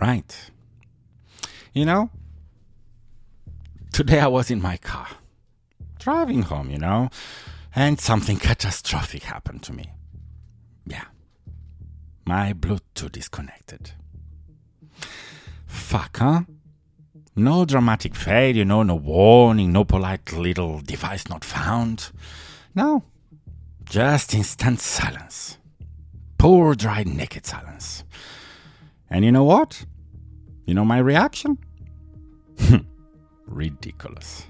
Right. You know, today I was in my car, driving home, and something catastrophic happened to me. Yeah. My Bluetooth disconnected. Fuck, huh? No dramatic failure, no warning, no polite little device not found. No. Just instant silence. Poor, dry, naked silence. And you know what? You know my reaction? Ridiculous.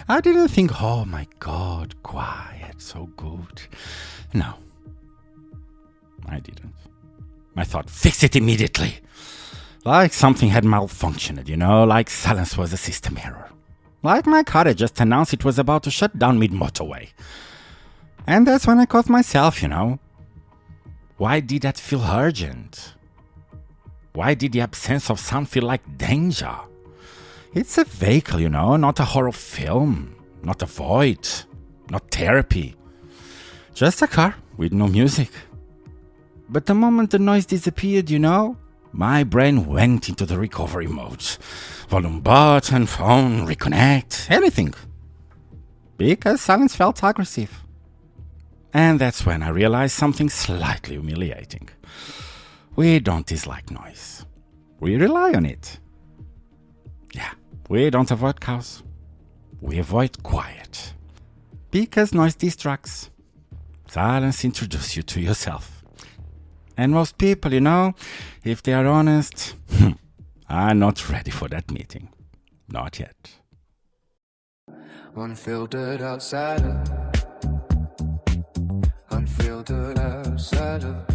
I didn't think, oh my God, quiet, so good. No. I didn't. I thought, fix it immediately. Like something had malfunctioned, like silence was a system error. Like my car had just announced it was about to shut down mid-motorway. And that's when I caught myself, Why did that feel urgent? Why did the absence of sound feel like danger? It's a vehicle, not a horror film, not a void, not therapy. Just a car with no music. But the moment the noise disappeared, my brain went into the recovery mode. Volume button, phone, reconnect, anything. Because silence felt aggressive. And that's when I realized something slightly humiliating. We don't dislike noise. We rely on it. Yeah, we don't avoid chaos. We avoid quiet. Because noise distracts. Silence introduces you to yourself. And most people, if they are honest, are not ready for that meeting. Not yet. Unfiltered outsider. Unfiltered outsider.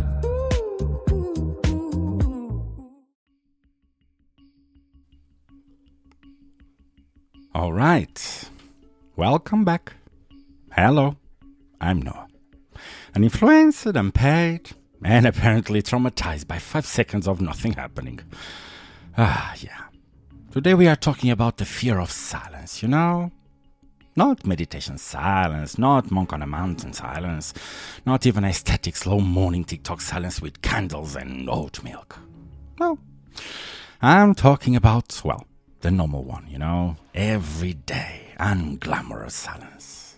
All right. Welcome back. Hello. I'm Noah. Uninfluenced, unpaid, and apparently traumatized by 5 seconds of nothing happening. Yeah. Today we are talking about the fear of silence, Not meditation silence, not monk on a mountain silence, not even aesthetic slow morning TikTok silence with candles and oat milk. No. I'm talking about, the normal one, everyday, unglamorous silence.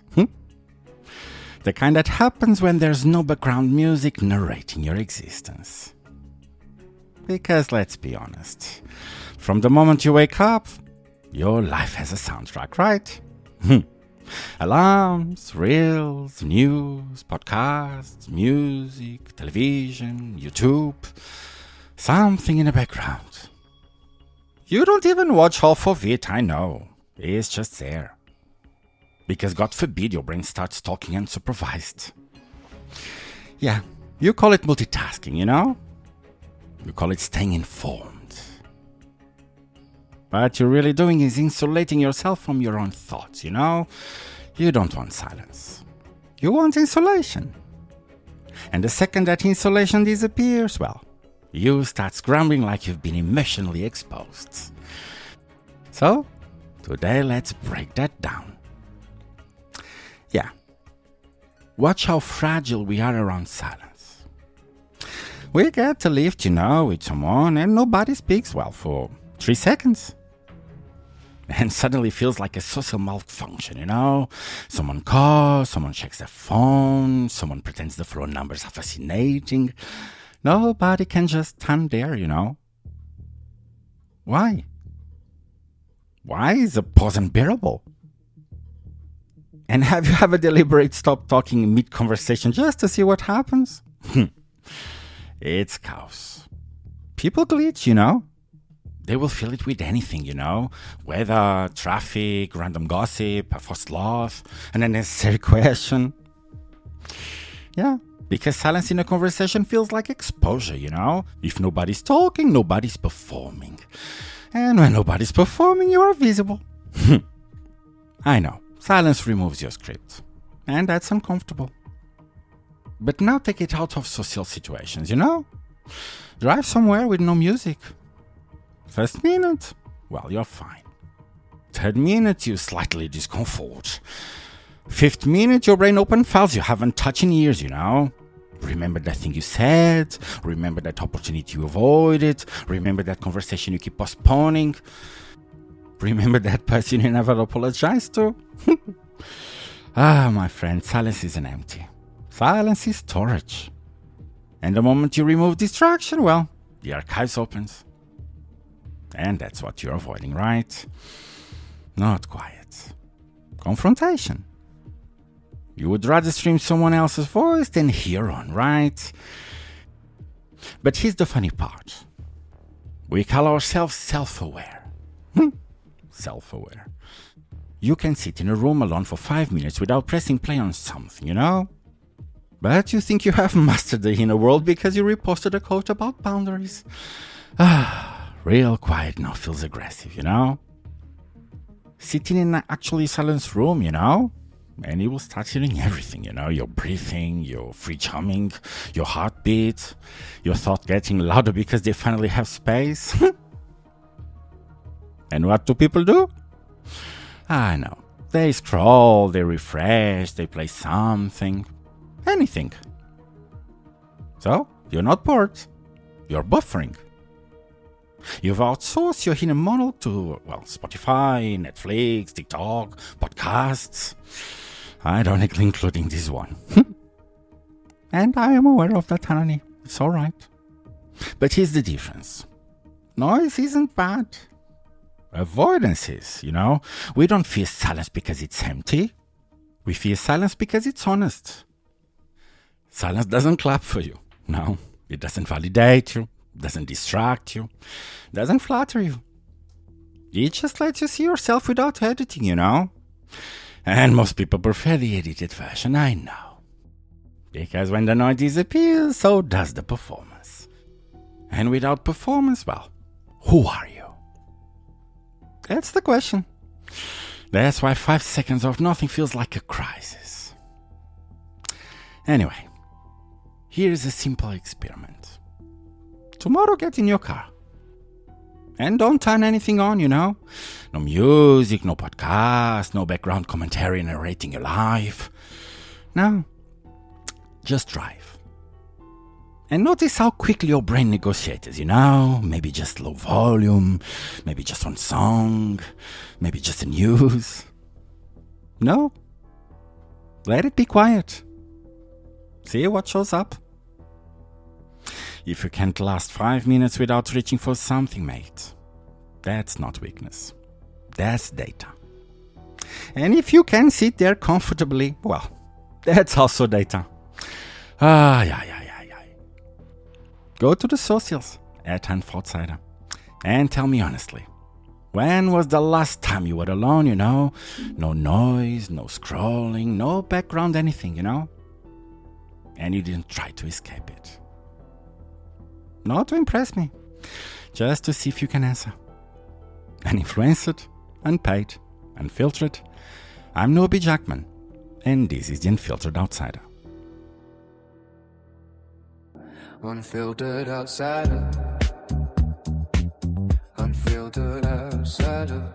The kind that happens when there's no background music narrating your existence. Because let's be honest, from the moment you wake up, your life has a soundtrack, right? Alarms, reels, news, podcasts, music, television, YouTube, something in the background. You don't even watch half of it, I know. It's just there. Because God forbid your brain starts talking unsupervised. Yeah, you call it multitasking, You call it staying informed. What you're really doing is insulating yourself from your own thoughts, You don't want silence. You want insulation. And the second that insulation disappears, you start scrambling like you've been emotionally exposed. So, today let's break that down. Yeah. Watch how fragile we are around silence. We get a lift, with someone and nobody speaks, for 3 seconds. And suddenly feels like a social malfunction, Someone calls, someone checks their phone, someone pretends the phone numbers are fascinating. Nobody can just stand there, Why? Why is the pause unbearable? And have you ever deliberate stop talking mid-conversation just to see what happens? It's chaos. People glitch, They will fill it with anything, Weather, traffic, random gossip, a forced laugh, an unnecessary question. Yeah, because silence in a conversation feels like exposure, If nobody's talking, nobody's performing. And when nobody's performing, you are visible. I know, silence removes your script. And that's uncomfortable. But now take it out of social situations, Drive somewhere with no music. First minute, you're fine. Third minute, you slightly discomfort. Fifth minute, your brain open files you haven't touched in years, Remember that thing you said. Remember that opportunity you avoided. Remember that conversation you keep postponing. Remember that person you never apologized to. My friend, silence isn't empty. Silence is storage. And the moment you remove distraction, well, the archives opens. And that's what you're avoiding, right? Not quiet. Confrontation. You would rather stream someone else's voice than hear one, right? But here's the funny part. We call ourselves self-aware. Self-aware. You can sit in a room alone for 5 minutes without pressing play on something, you know? But you think you have mastered the inner world because you reposted a quote about boundaries. Real quiet now feels aggressive, you know? Sitting in an actually silenced room, you know? And you will start hearing everything, you know? Your breathing, your fridge humming, your heartbeat, your thought getting louder because they finally have space. And what do people do? I know. They scroll, they refresh, they play something. Anything. So, you're not bored. You're buffering. You've outsourced your inner monologue to, well, Spotify, Netflix, TikTok, podcasts. Ironically including this one. And I am aware of that, honey. It's alright. But here's the difference. Noise isn't bad. Avoidance is, you know. We don't fear silence because it's empty. We fear silence because it's honest. Silence doesn't clap for you. No, it doesn't validate you, doesn't distract you, doesn't flatter you. It just lets you see yourself without editing, you know. And most people prefer the edited version, I know. Because when the noise disappears, so does the performance. And without performance, well, who are you? That's the question. That's why 5 seconds of nothing feels like a crisis. Anyway, here's a simple experiment. Tomorrow get in your car. And don't turn anything on, you know? No music, no podcast, no background commentary narrating your life. No, just drive. And notice how quickly your brain negotiates, you know? Maybe just low volume, maybe just one song, maybe just the news. No, let it be quiet. See what shows up. If you can't last 5 minutes without reaching for something, mate, that's not weakness. That's data. And if you can sit there comfortably, well, that's also data. Yeah. Go to the socials at Unfiltered and tell me honestly, when was the last time you were alone, you know? No noise, no scrolling, no background anything, you know? And you didn't try to escape it. Not to impress me, just to see if you can answer. Uninfluenced, unpaid, unfiltered. I'm Jackman, and this is the Unfiltered Outsider. Unfiltered outsider. Unfiltered outsider.